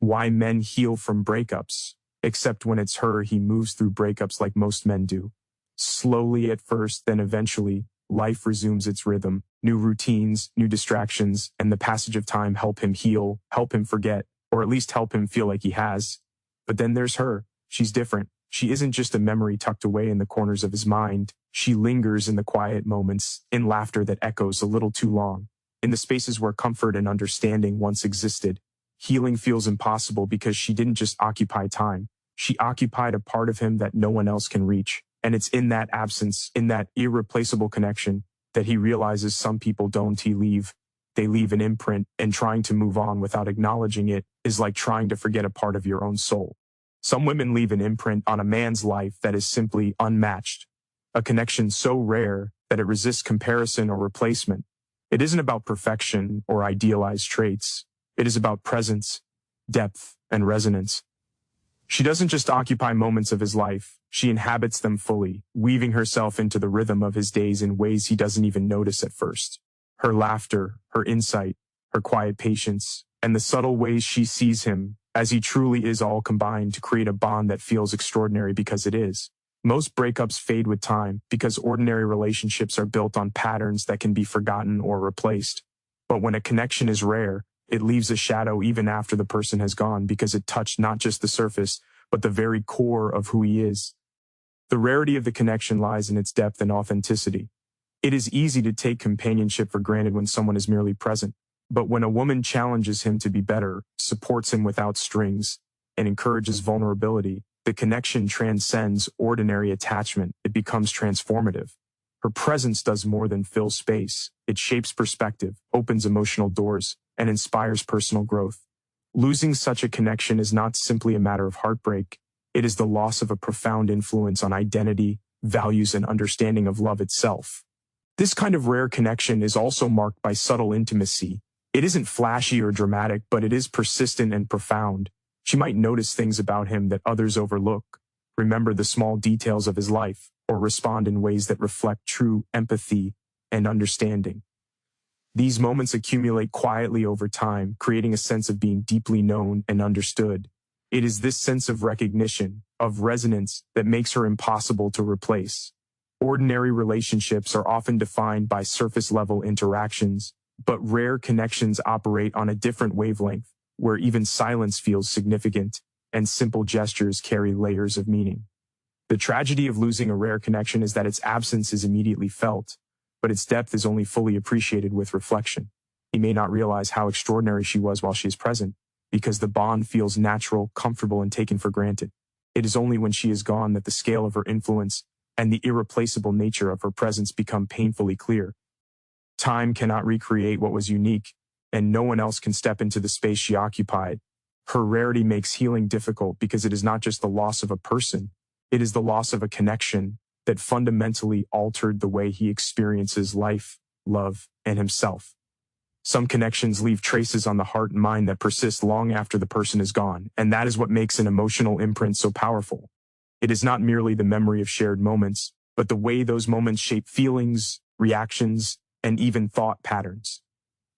why men heal from breakups. Except when it's her, he moves through breakups like most men do. Slowly at first, then eventually, life resumes its rhythm. New routines, new distractions, and the passage of time help him heal, help him forget, or at least help him feel like he has. But then there's her. She's different. She isn't just a memory tucked away in the corners of his mind. She lingers in the quiet moments, in laughter that echoes a little too long, in the spaces where comfort and understanding once existed. Healing feels impossible because she didn't just occupy time. She occupied a part of him that no one else can reach. And it's in that absence, in that irreplaceable connection, that he realizes some people don't leave. They leave an imprint, and trying to move on without acknowledging it is like trying to forget a part of your own soul. Some women leave an imprint on a man's life that is simply unmatched, a connection so rare that it resists comparison or replacement. It isn't about perfection or idealized traits. It is about presence, depth, and resonance. She doesn't just occupy moments of his life, she inhabits them fully, weaving herself into the rhythm of his days in ways he doesn't even notice at first. Her laughter, her insight, her quiet patience, and the subtle ways she sees him as he truly is all combined to create a bond that feels extraordinary because it is. Most breakups fade with time because ordinary relationships are built on patterns that can be forgotten or replaced. But when a connection is rare, it leaves a shadow even after the person has gone because it touched not just the surface, but the very core of who he is. The rarity of the connection lies in its depth and authenticity. It is easy to take companionship for granted when someone is merely present. But when a woman challenges him to be better, supports him without strings, and encourages vulnerability, the connection transcends ordinary attachment. It becomes transformative. Her presence does more than fill space. It shapes perspective, opens emotional doors, and inspires personal growth. Losing such a connection is not simply a matter of heartbreak. It is the loss of a profound influence on identity, values, and understanding of love itself. This kind of rare connection is also marked by subtle intimacy. It isn't flashy or dramatic, but it is persistent and profound. She might notice things about him that others overlook, remember the small details of his life, or respond in ways that reflect true empathy and understanding. These moments accumulate quietly over time, creating a sense of being deeply known and understood. It is this sense of recognition, of resonance, that makes her impossible to replace. Ordinary relationships are often defined by surface-level interactions, but rare connections operate on a different wavelength, where even silence feels significant, and simple gestures carry layers of meaning. The tragedy of losing a rare connection is that its absence is immediately felt, but its depth is only fully appreciated with reflection. He may not realize how extraordinary she was while she is present, because the bond feels natural, comfortable, and taken for granted. It is only when she is gone that the scale of her influence and the irreplaceable nature of her presence become painfully clear. Time cannot recreate what was unique, and no one else can step into the space she occupied. Her rarity makes healing difficult because it is not just the loss of a person, it is the loss of a connection that fundamentally altered the way he experiences life, love, and himself. Some connections leave traces on the heart and mind that persist long after the person is gone, and that is what makes an emotional imprint so powerful. It is not merely the memory of shared moments, but the way those moments shape feelings, reactions, and even thought patterns.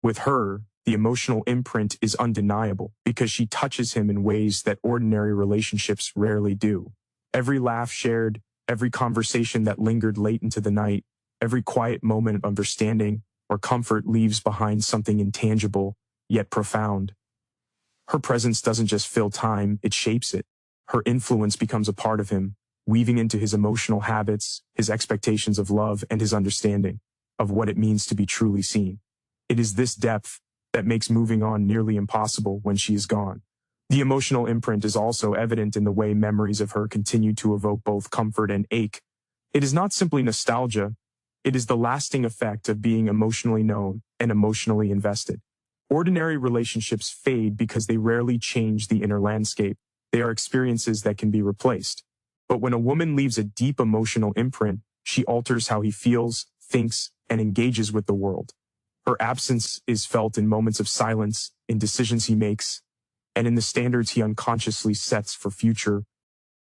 With her, the emotional imprint is undeniable because she touches him in ways that ordinary relationships rarely do. Every laugh shared, every conversation that lingered late into the night, every quiet moment of understanding or comfort leaves behind something intangible, yet profound. Her presence doesn't just fill time, it shapes it. Her influence becomes a part of him, weaving into his emotional habits, his expectations of love, and his understanding of what it means to be truly seen. It is this depth that makes moving on nearly impossible when she is gone. The emotional imprint is also evident in the way memories of her continue to evoke both comfort and ache. It is not simply nostalgia, it is the lasting effect of being emotionally known and emotionally invested. Ordinary relationships fade because they rarely change the inner landscape. They are experiences that can be replaced. But when a woman leaves a deep emotional imprint, she alters how he feels, thinks, and engages with the world. Her absence is felt in moments of silence, in decisions he makes, and in the standards he unconsciously sets for future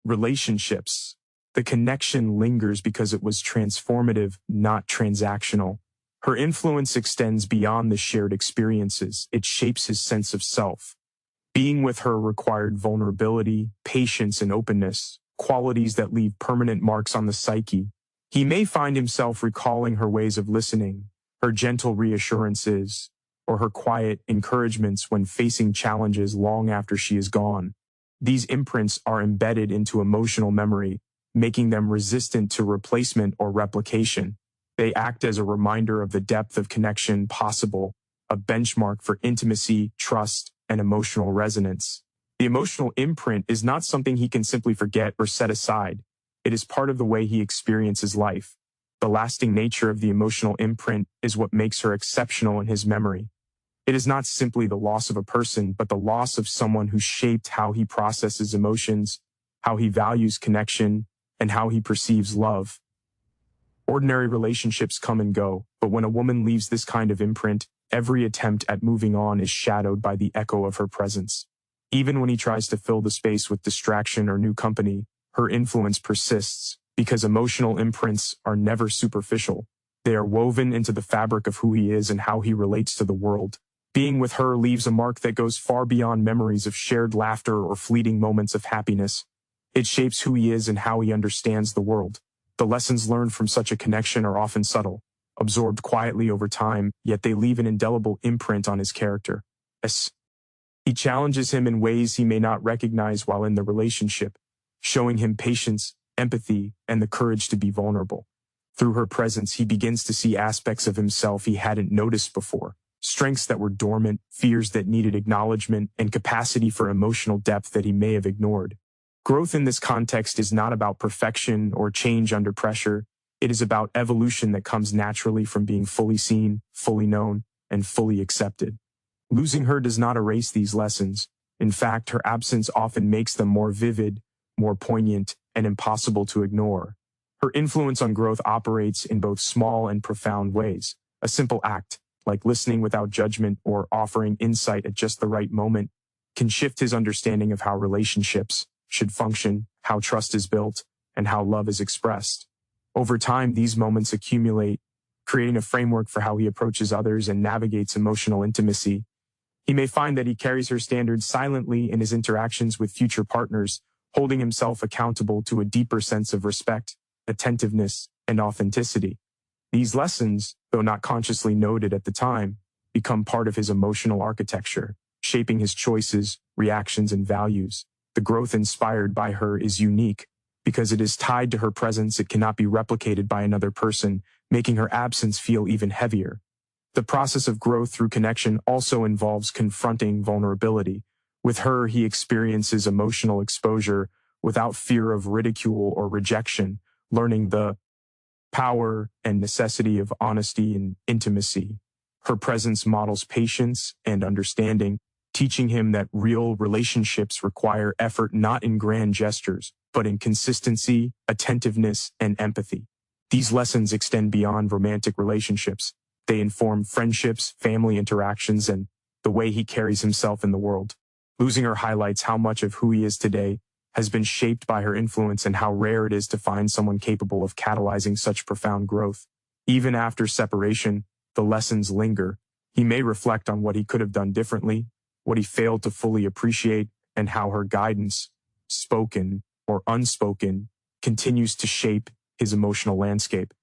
relationships. The connection lingers because it was transformative, not transactional. Her influence extends beyond the shared experiences. It shapes his sense of self, Being with her required vulnerability, patience, and openness, qualities that leave permanent marks on the psyche. He may find himself recalling her ways of listening, her gentle reassurances, or her quiet encouragements when facing challenges long after she is gone. These imprints are embedded into emotional memory, making them resistant to replacement or replication. They act as a reminder of the depth of connection possible, a benchmark for intimacy, trust, and emotional resonance. The emotional imprint is not something he can simply forget or set aside. It is part of the way he experiences life. The lasting nature of the emotional imprint is what makes her exceptional in his memory. It is not simply the loss of a person, but the loss of someone who shaped how he processes emotions, how he values connection, and how he perceives love. Ordinary relationships come and go, but when a woman leaves this kind of imprint, every attempt at moving on is shadowed by the echo of her presence. Even when he tries to fill the space with distraction or new company, her influence persists, because emotional imprints are never superficial. They are woven into the fabric of who he is and how he relates to the world. Being with her leaves a mark that goes far beyond memories of shared laughter or fleeting moments of happiness. It shapes who he is and how he understands the world. The lessons learned from such a connection are often subtle, absorbed quietly over time, yet they leave an indelible imprint on his character. He challenges him in ways he may not recognize while in the relationship, showing him patience, empathy, and the courage to be vulnerable. Through her presence, he begins to see aspects of himself he hadn't noticed before, strengths that were dormant, fears that needed acknowledgement, and capacity for emotional depth that he may have ignored. Growth in this context is not about perfection or change under pressure. It is about evolution that comes naturally from being fully seen, fully known, and fully accepted. Losing her does not erase these lessons. In fact, her absence often makes them more vivid, more poignant, and impossible to ignore. Her influence on growth operates in both small and profound ways. A simple act, like listening without judgment or offering insight at just the right moment, can shift his understanding of how relationships should function, how trust is built, and how love is expressed. Over time, these moments accumulate, creating a framework for how he approaches others and navigates emotional intimacy. He may find that he carries her standards silently in his interactions with future partners, holding himself accountable to a deeper sense of respect, attentiveness, and authenticity. These lessons, though not consciously noted at the time, become part of his emotional architecture, shaping his choices, reactions, and values. The growth inspired by her is unique. Because it is tied to her presence, it cannot be replicated by another person, making her absence feel even heavier. The process of growth through connection also involves confronting vulnerability. With her, he experiences emotional exposure without fear of ridicule or rejection, learning the power and necessity of honesty and intimacy. Her presence models patience and understanding, teaching him that real relationships require effort not in grand gestures, but in consistency, attentiveness, and empathy. These lessons extend beyond romantic relationships. They inform friendships, family interactions, and the way he carries himself in the world. Losing her highlights how much of who he is today has been shaped by her influence and how rare it is to find someone capable of catalyzing such profound growth. Even after separation, the lessons linger. He may reflect on what he could have done differently, what he failed to fully appreciate, and how her guidance, spoken or unspoken, continues to shape his emotional landscape.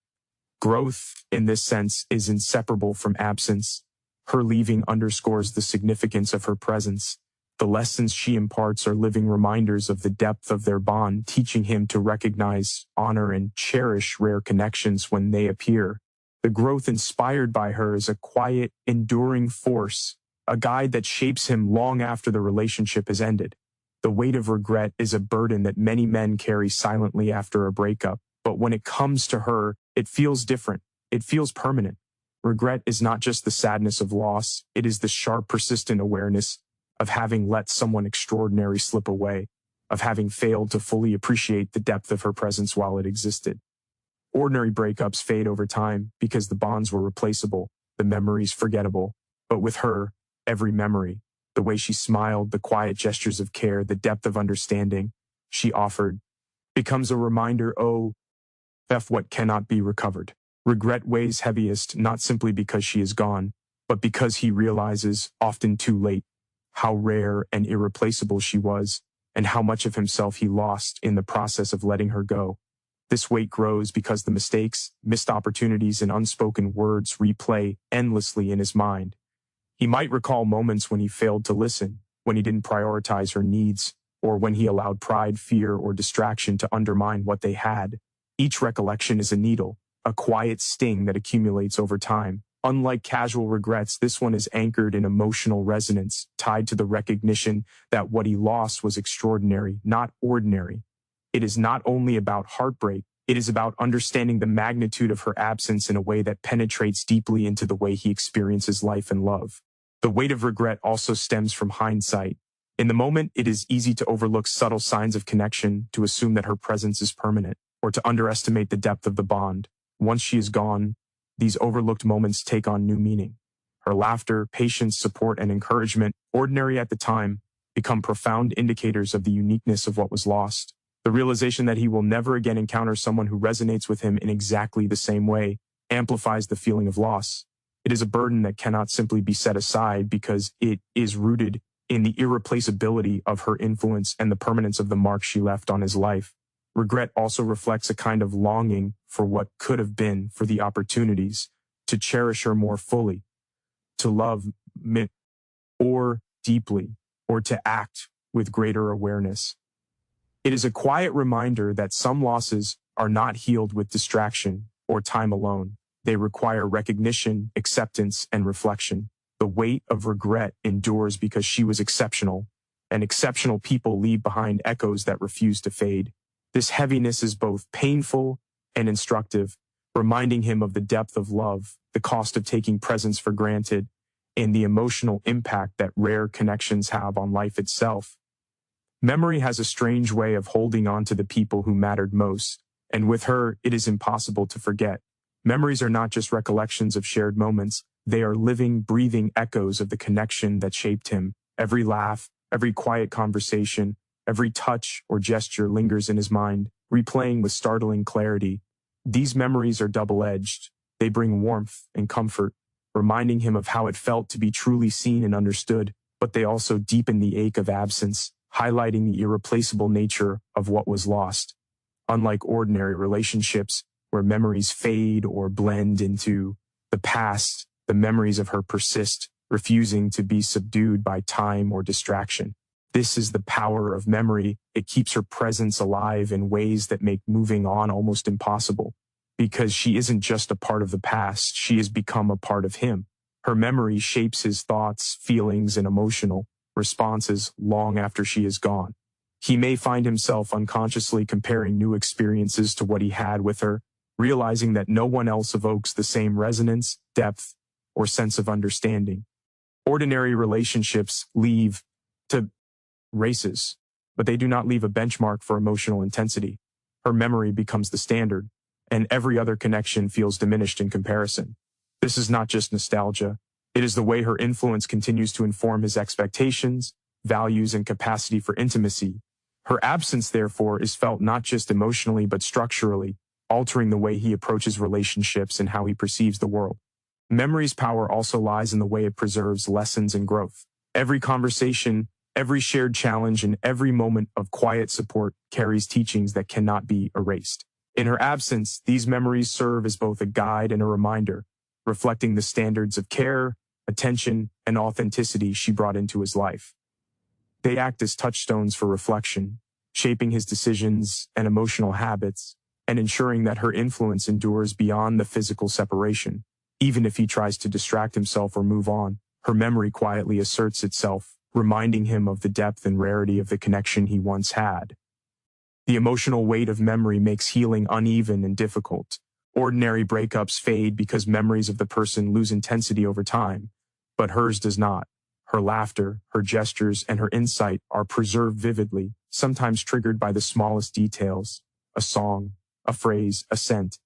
Growth, in this sense, is inseparable from absence. Her leaving underscores the significance of her presence. The lessons she imparts are living reminders of the depth of their bond, teaching him to recognize, honor, and cherish rare connections when they appear. The growth inspired by her is a quiet, enduring force, a guide that shapes him long after the relationship has ended. The weight of regret is a burden that many men carry silently after a breakup, but when it comes to her, it feels different. It feels permanent. Regret is not just the sadness of loss, it is the sharp, persistent awareness of having let someone extraordinary slip away, of having failed to fully appreciate the depth of her presence while it existed. Ordinary breakups fade over time because the bonds were replaceable, the memories forgettable. But with her, every memory, the way she smiled, the quiet gestures of care, the depth of understanding she offered, becomes a reminder, oh, of what cannot be recovered. Regret weighs heaviest not simply because she is gone, but because he realizes, often too late, how rare and irreplaceable she was, and how much of himself he lost in the process of letting her go. This weight grows because the mistakes, missed opportunities, and unspoken words replay endlessly in his mind. He might recall moments when he failed to listen, when he didn't prioritize her needs, or when he allowed pride, fear, or distraction to undermine what they had. Each recollection is a needle, a quiet sting that accumulates over time. Unlike casual regrets, this one is anchored in emotional resonance, tied to the recognition that what he lost was extraordinary, not ordinary. It is not only about heartbreak, it is about understanding the magnitude of her absence in a way that penetrates deeply into the way he experiences life and love. The weight of regret also stems from hindsight. In the moment, it is easy to overlook subtle signs of connection, to assume that her presence is permanent, or to underestimate the depth of the bond. Once she is gone, these overlooked moments take on new meaning. Her laughter, patience, support, and encouragement, ordinary at the time, become profound indicators of the uniqueness of what was lost. The realization that he will never again encounter someone who resonates with him in exactly the same way amplifies the feeling of loss. It is a burden that cannot simply be set aside because it is rooted in the irreplaceability of her influence and the permanence of the mark she left on his life. Regret also reflects a kind of longing for what could have been, for the opportunities to cherish her more fully, to love more deeply, or to act with greater awareness. It is a quiet reminder that some losses are not healed with distraction or time alone. They require recognition, acceptance, and reflection. The weight of regret endures because she was exceptional, and exceptional people leave behind echoes that refuse to fade. This heaviness is both painful and instructive, reminding him of the depth of love, the cost of taking presence for granted, and the emotional impact that rare connections have on life itself. Memory has a strange way of holding on to the people who mattered most, and with her, it is impossible to forget. Memories are not just recollections of shared moments, they are living, breathing echoes of the connection that shaped him. Every laugh, every quiet conversation, every touch or gesture lingers in his mind, replaying with startling clarity. These memories are double-edged. They bring warmth and comfort, reminding him of how it felt to be truly seen and understood, but they also deepen the ache of absence, highlighting the irreplaceable nature of what was lost. Unlike ordinary relationships, where memories fade or blend into the past, the memories of her persist, refusing to be subdued by time or distraction. This is the power of memory. It keeps her presence alive in ways that make moving on almost impossible. Because she isn't just a part of the past, she has become a part of him. Her memory shapes his thoughts, feelings, and emotional responses long after she is gone. He may find himself unconsciously comparing new experiences to what he had with her, realizing that no one else evokes the same resonance, depth, or sense of understanding. Ordinary relationships leave to races, but they do not leave a benchmark for emotional intensity. Her memory becomes the standard, and every other connection feels diminished in comparison. This is not just nostalgia. It is the way her influence continues to inform his expectations, values, and capacity for intimacy. Her absence, therefore, is felt not just emotionally but structurally, altering the way he approaches relationships and how he perceives the world. Memory's power also lies in the way it preserves lessons and growth. Every conversation, every shared challenge, and every moment of quiet support carries teachings that cannot be erased. In her absence, these memories serve as both a guide and a reminder, reflecting the standards of care, attention, and authenticity she brought into his life. They act as touchstones for reflection, shaping his decisions and emotional habits, and ensuring that her influence endures beyond the physical separation. Even if he tries to distract himself or move on, her memory quietly asserts itself, reminding him of the depth and rarity of the connection he once had. The emotional weight of memory makes healing uneven and difficult. Ordinary breakups fade because memories of the person lose intensity over time, but hers does not. Her laughter, her gestures, and her insight are preserved vividly, sometimes triggered by the smallest details, a song, a phrase, a scent,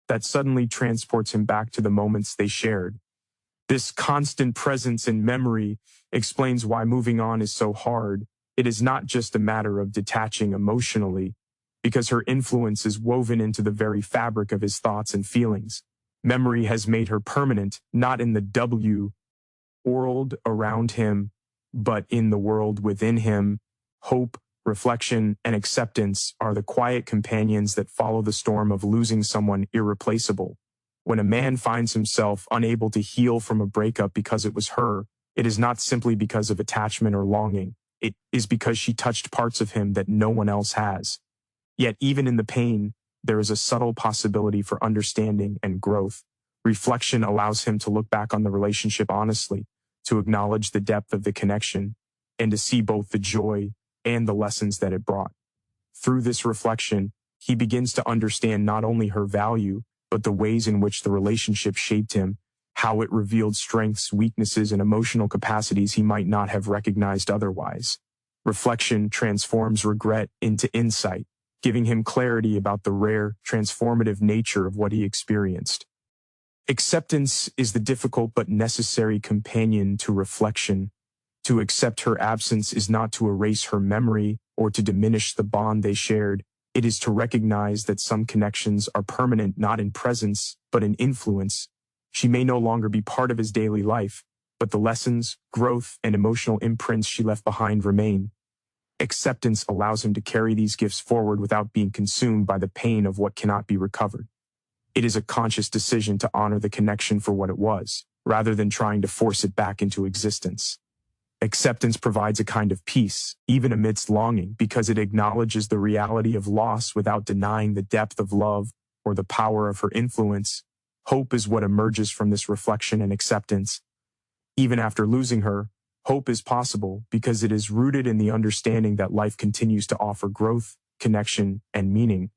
that suddenly transports him back to the moments they shared. This constant presence in memory explains why moving on is so hard. It is not just a matter of detaching emotionally, because her influence is woven into the very fabric of his thoughts and feelings. Memory has made her permanent, not in the world around him, But in the world within him, hope, reflection, and acceptance are the quiet companions that follow the storm of losing someone irreplaceable. When a man finds himself unable to heal from a breakup because it was her, it is not simply because of attachment or longing. It is because she touched parts of him that no one else has. Yet even in the pain, there is a subtle possibility for understanding and growth. Reflection allows him to look back on the relationship honestly, to acknowledge the depth of the connection, and to see both the joy and the lessons that it brought. Through this reflection, he begins to understand not only her value, but the ways in which the relationship shaped him, how it revealed strengths, weaknesses, and emotional capacities he might not have recognized otherwise. Reflection transforms regret into insight, giving him clarity about the rare, transformative nature of what he experienced. Acceptance is the difficult but necessary companion to reflection. To accept her absence is not to erase her memory or to diminish the bond they shared. It is to recognize that some connections are permanent not in presence, but in influence. She may no longer be part of his daily life, but the lessons, growth, and emotional imprints she left behind remain. Acceptance allows him to carry these gifts forward without being consumed by the pain of what cannot be recovered. It is a conscious decision to honor the connection for what it was, rather than trying to force it back into existence. Acceptance provides a kind of peace, even amidst longing, because it acknowledges the reality of loss without denying the depth of love or the power of her influence. Hope is what emerges from this reflection and acceptance. Even after losing her, hope is possible because it is rooted in the understanding that life continues to offer growth, connection, and meaning.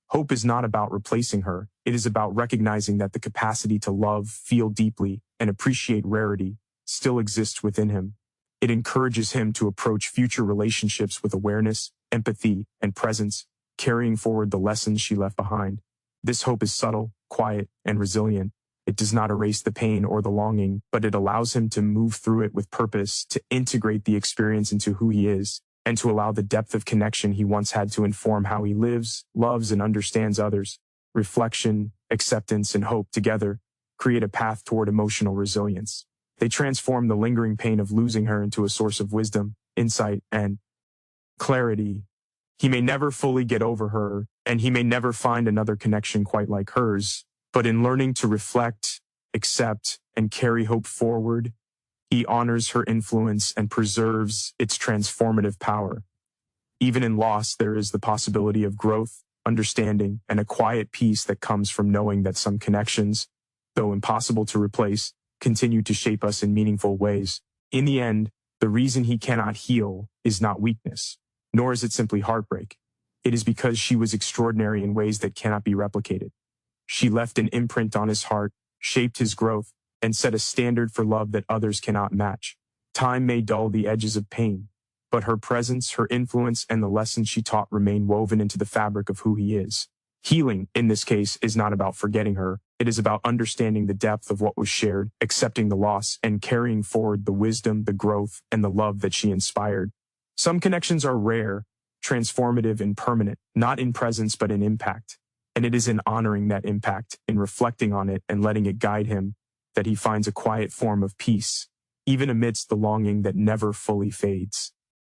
Hope is not about replacing her. It is about recognizing that the capacity to love, feel deeply, and appreciate rarity still exists within him. It encourages him to approach future relationships with awareness, empathy, and presence, carrying forward the lessons she left behind. This hope is subtle, quiet, and resilient. It does not erase the pain or the longing, but it allows him to move through it with purpose, to integrate the experience into who he is, and to allow the depth of connection he once had to inform how he lives, loves, and understands others. Reflection, acceptance, and hope together create a path toward emotional resilience. They transform the lingering pain of losing her into a source of wisdom, insight, and clarity. He may never fully get over her, and he may never find another connection quite like hers, but in learning to reflect, accept, and carry hope forward, he honors her influence and preserves its transformative power. Even in loss, there is the possibility of growth, understanding, and a quiet peace that comes from knowing that some connections, though impossible to replace, continue to shape us in meaningful ways. In the end, the reason he cannot heal is not weakness, nor is it simply heartbreak. It is because she was extraordinary in ways that cannot be replicated. She left an imprint on his heart, shaped his growth, and set a standard for love that others cannot match. Time may dull the edges of pain, but her presence, her influence, and the lessons she taught remain woven into the fabric of who he is. Healing, in this case, is not about forgetting her. It is about understanding the depth of what was shared, accepting the loss, and carrying forward the wisdom, the growth, and the love that she inspired. Some connections are rare, transformative, and permanent, not in presence but in impact. And it is in honoring that impact, in reflecting on it and letting it guide him, that he finds a quiet form of peace, even amidst the longing that never fully fades.